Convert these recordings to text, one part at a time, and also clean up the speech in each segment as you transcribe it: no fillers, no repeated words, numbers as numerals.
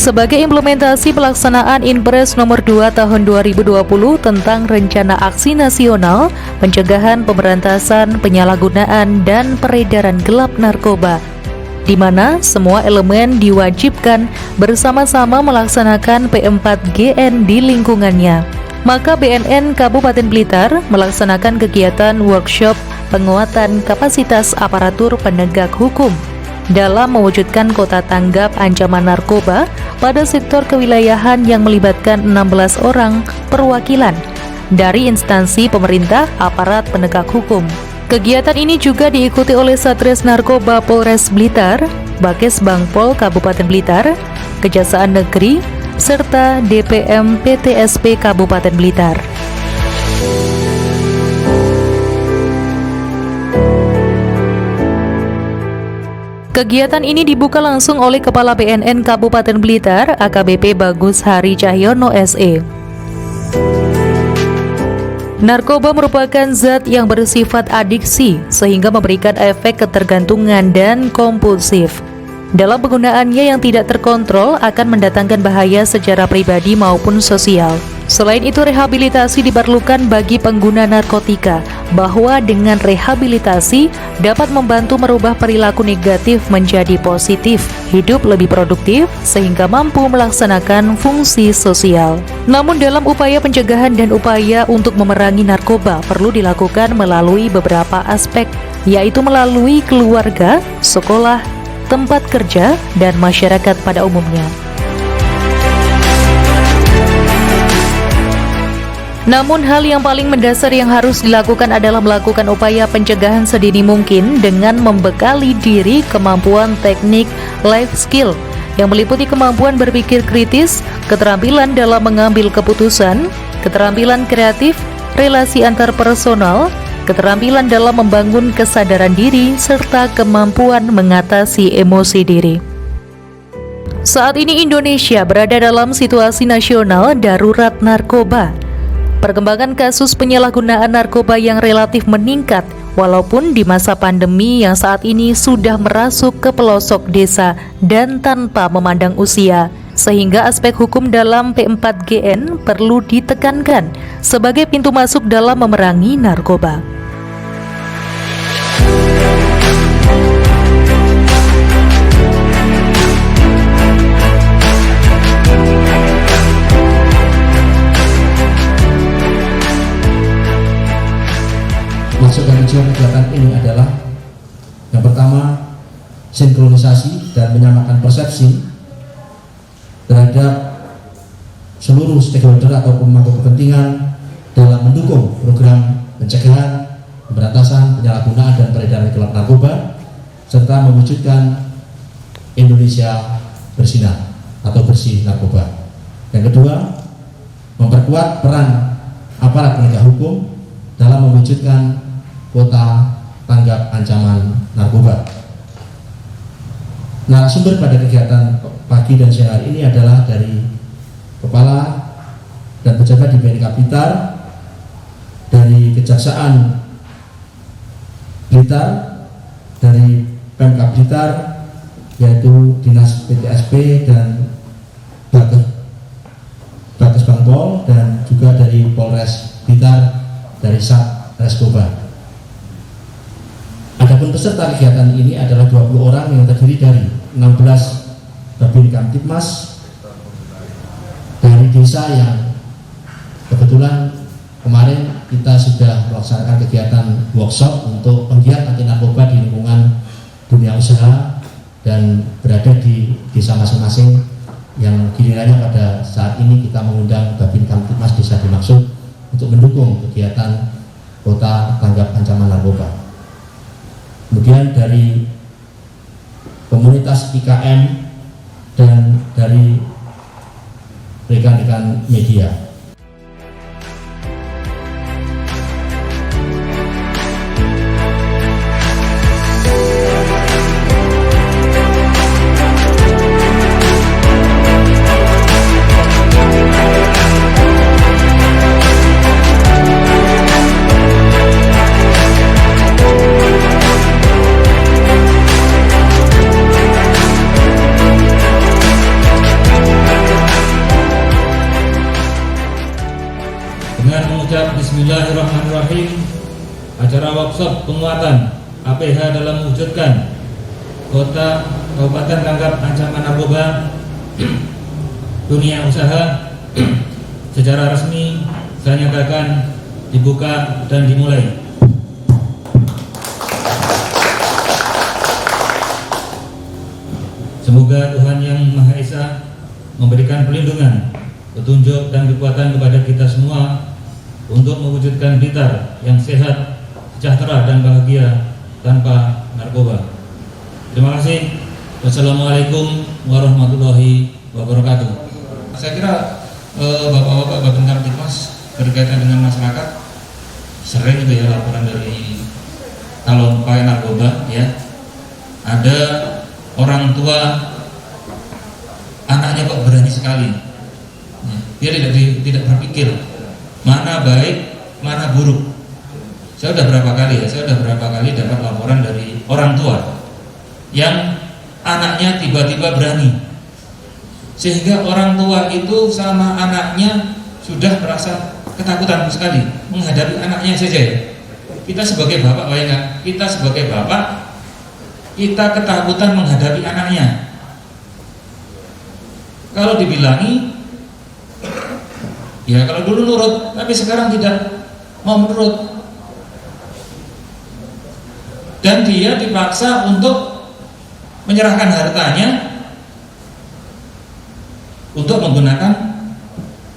sebagai implementasi pelaksanaan Inpres nomor 2 tahun 2020 tentang Rencana Aksi Nasional Pencegahan Pemberantasan Penyalahgunaan dan Peredaran Gelap Narkoba, di mana semua elemen diwajibkan bersama-sama melaksanakan P4GN di lingkungannya. Maka BNN Kabupaten Blitar melaksanakan kegiatan workshop penguatan kapasitas aparatur penegak hukum dalam mewujudkan kota tanggap ancaman narkoba pada sektor kewilayahan yang melibatkan 16 orang perwakilan dari instansi pemerintah, aparat penegak hukum. Kegiatan ini juga diikuti oleh Satres Narkoba Polres Blitar, Bakes Bangpol Kabupaten Blitar, Kejaksaan Negeri, serta DPM PTSP Kabupaten Blitar. Kegiatan ini dibuka langsung oleh Kepala BNN Kabupaten Blitar, AKBP Bagus Hari Cahyono SE. Narkoba merupakan zat yang bersifat adiksi sehingga memberikan efek ketergantungan dan kompulsif. Dalam penggunaannya yang tidak terkontrol akan mendatangkan bahaya secara pribadi maupun sosial. Selain itu, rehabilitasi diperlukan bagi pengguna narkotika, bahwa dengan rehabilitasi dapat membantu merubah perilaku negatif menjadi positif, hidup lebih produktif, sehingga mampu melaksanakan fungsi sosial. Namun dalam upaya pencegahan dan upaya untuk memerangi narkoba perlu dilakukan melalui beberapa aspek, yaitu melalui keluarga, sekolah, tempat kerja, dan masyarakat pada umumnya. Namun hal yang paling mendasar yang harus dilakukan adalah melakukan upaya pencegahan sedini mungkin dengan membekali diri kemampuan teknik life skill yang meliputi kemampuan berpikir kritis, keterampilan dalam mengambil keputusan, keterampilan kreatif, relasi antarpersonal, keterampilan dalam membangun kesadaran diri, serta kemampuan mengatasi emosi diri. Saat ini Indonesia berada dalam situasi nasional darurat narkoba. Perkembangan kasus penyalahgunaan narkoba yang relatif meningkat, walaupun di masa pandemi yang saat ini sudah merasuk ke pelosok desa dan tanpa memandang usia, sehingga aspek hukum dalam P4GN perlu ditekankan sebagai pintu masuk dalam memerangi narkoba. Maksud dan tujuan kegiatan ini adalah yang pertama, sinkronisasi dan menyamakan persepsi terhadap seluruh stakeholder atau pemangku kepentingan dalam mendukung program pencegahan, pemberantasan, penyalahgunaan dan peredaran gelap narkoba, serta mewujudkan Indonesia bersinar atau bersih narkoba. Yang kedua, memperkuat peran aparat penegak hukum dalam mewujudkan kota tanggap ancaman narkoba. Narasumber pada kegiatan pagi dan siang hari ini adalah dari Kepala dan pejabat di BNK Blitar, dari Kejaksaan Blitar, dari Pemkab Blitar, yaitu Dinas PTSP dan Bakes Bangpol, dan juga dari Polres Blitar, dari Satreskrimaba. Adapun peserta kegiatan ini adalah 20 orang yang terdiri dari 16 Babin Kamtipmas dari desa yang kebetulan kemarin kita sudah melaksanakan kegiatan workshop untuk penggiat anti narkoba di lingkungan dunia usaha dan berada di desa masing-masing, yang gilirannya pada saat ini kita mengundang Babin Kamtipmas Desa dimaksud untuk mendukung kegiatan kota tanggap ancaman narkoba. Kemudian dari komunitas IKM dan dari rekan-rekan media. workshop penguatan APH dalam mewujudkan Kota Kabupaten tanggap ancaman narkoba dunia usaha secara resmi saya nyatakan dibuka dan dimulai. Semoga Tuhan Yang Maha Esa memberikan perlindungan, petunjuk dan kekuatan kepada kita semua untuk mewujudkan Blitar yang sehat, sejahtera dan bahagia tanpa narkoba. Terima kasih. Wassalamualaikum warahmatullahi wabarakatuh. Saya kira Bapak-bapak Babin Kamtibmas berkaitan dengan masyarakat sering itu ya laporan dari calon pegawai narkoba ya. Ada orang tua anaknya kok berani sekali. Dia tidak berpikir mana baik, mana buruk. Saya sudah berapa kali dapat laporan dari orang tua yang anaknya tiba-tiba berani, sehingga orang tua itu sama anaknya sudah merasa ketakutan sekali menghadapi anaknya saja. Kita sebagai bapak, kita ketakutan menghadapi anaknya. Kalau dibilangi, ya kalau dulu nurut, tapi sekarang tidak mau menurut. Dan dia dipaksa untuk menyerahkan hartanya untuk menggunakan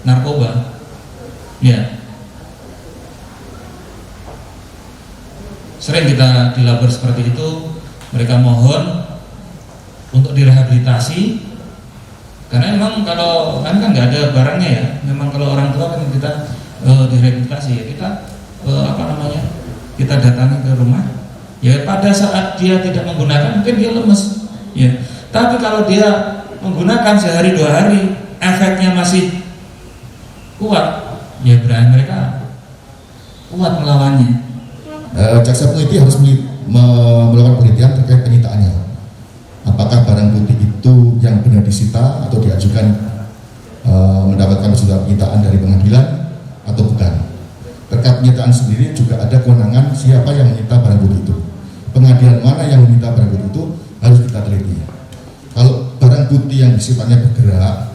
narkoba. Ya. Sering kita dilabur seperti itu. Mereka mohon untuk direhabilitasi, karena memang kalau kan nggak ada barangnya ya. Memang kalau orang tua kan kita direhabilitasi ya, kita kita datangi ke rumah. Ya pada saat dia tidak menggunakan mungkin dia lemes. Ya. Tapi kalau dia menggunakan sehari 2 hari, efeknya masih kuat, ya berani mereka kuat melawannya. Jaksa peneliti harus melakukan penelitian terkait penyitaannya. Apakah barang bukti itu yang benar disita atau diajukan mendapatkan surat penyitaan dari pengadilan atau bukan. Terkait penyitaan sendiri juga ada kewenangan siapa yang menyita barang bukti itu. Pengadilan mana yang meminta barang bukti itu harus kita teliti. Kalau barang bukti yang sifatnya bergerak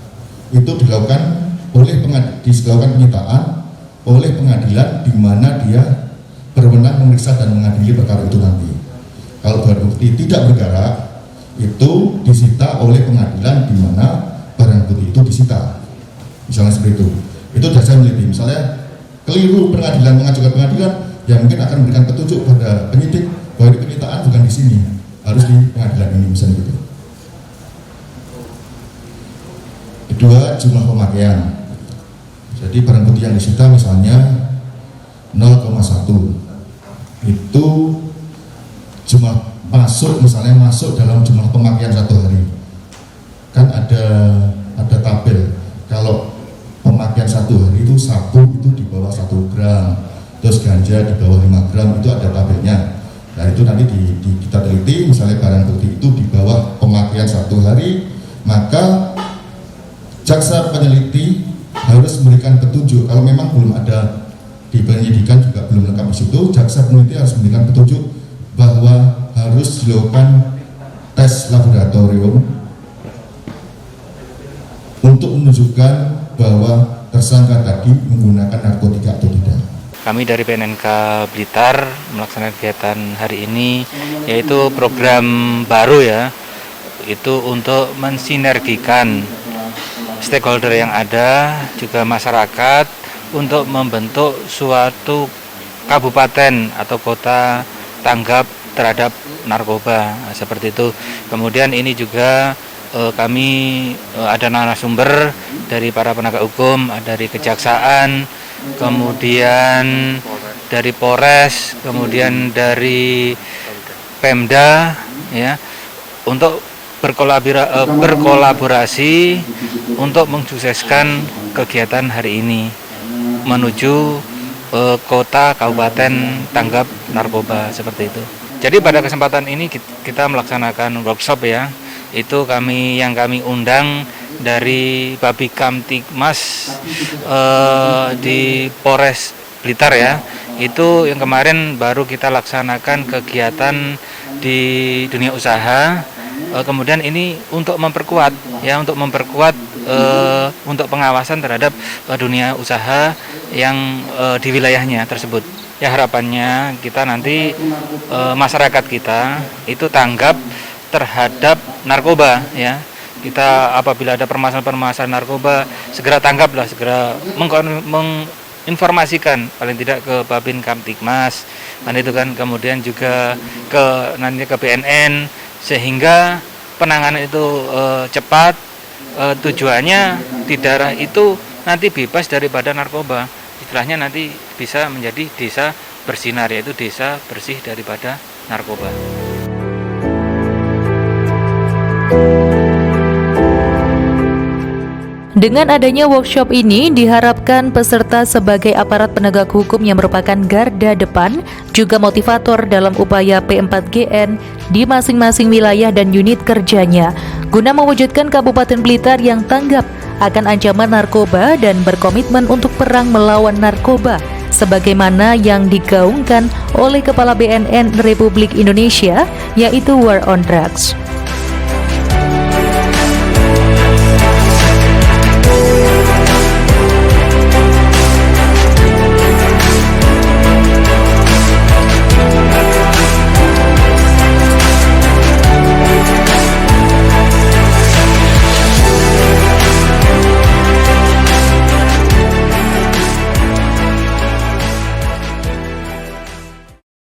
itu dilakukan penyitaan oleh pengadilan di mana dia berwenang memeriksa dan mengadili perkara itu nanti. Kalau barang bukti tidak bergerak itu disita oleh pengadilan di mana barang bukti itu disita. Misalnya seperti itu. Itu jaksa meneliti. Misalnya keliru pengadilan mengajukan pengadilan, yang mungkin akan memberikan petunjuk pada penyidik bahwa penyitaan bukan di sini, harus di pengadilan ini, misalnya gitu. Kedua, jumlah pemakaian. Jadi barang bukti yang disita misalnya 0,1 itu jumlah masuk dalam jumlah pemakaian 1 hari. Kan ada tabel kalau pemakaian 1 hari itu sabu itu di bawah 1 gram, terus ganja di bawah 5 gram, itu ada tabelnya. Nah itu nanti kita teliti, misalnya barang bukti itu di bawah pemakaian 1 hari, maka jaksa peneliti harus memberikan petunjuk. Kalau memang belum ada di penyidikan juga belum lengkap di situ, jaksa peneliti harus memberikan petunjuk bahwa harus dilakukan tes laboratorium untuk menunjukkan bahwa tersangka tadi menggunakan narkotika atau tidak. Kami dari PNNK Blitar melaksanakan kegiatan hari ini, yaitu program baru ya, itu untuk mensinergikan stakeholder yang ada, juga masyarakat, untuk membentuk suatu kabupaten atau kota tanggap terhadap narkoba, seperti itu. Kemudian ini juga kami ada narasumber dari para penegak hukum, dari kejaksaan, kemudian dari Polres, kemudian dari Pemda, ya, untuk berkolaborasi untuk mensukseskan kegiatan hari ini menuju kota kabupaten tanggap narkoba, seperti itu. Jadi pada kesempatan ini kita melaksanakan workshop ya. Itu yang kami undang dari Babin Kamtibmas di Polres Blitar ya, Itu yang kemarin baru kita laksanakan kegiatan di dunia usaha. Kemudian ini untuk memperkuat untuk pengawasan terhadap dunia usaha yang di wilayahnya tersebut. Ya, harapannya kita nanti masyarakat kita itu tanggap terhadap narkoba, ya. Kita apabila ada permasalahan narkoba segera tanggaplah, segera menginformasikan paling tidak ke Babin Kamtibmas, kan itu kan, kemudian juga ke BNN, sehingga penanganan itu cepat. Tujuannya di daerah itu nanti bebas daripada narkoba, istilahnya nanti bisa menjadi desa bersinar, yaitu desa bersih daripada narkoba. Dengan adanya workshop ini, diharapkan peserta sebagai aparat penegak hukum yang merupakan garda depan, juga motivator dalam upaya P4GN di masing-masing wilayah dan unit kerjanya, guna mewujudkan Kabupaten Blitar yang tanggap akan ancaman narkoba dan berkomitmen untuk perang melawan narkoba, sebagaimana yang digaungkan oleh Kepala BNN Republik Indonesia, yaitu War on Drugs.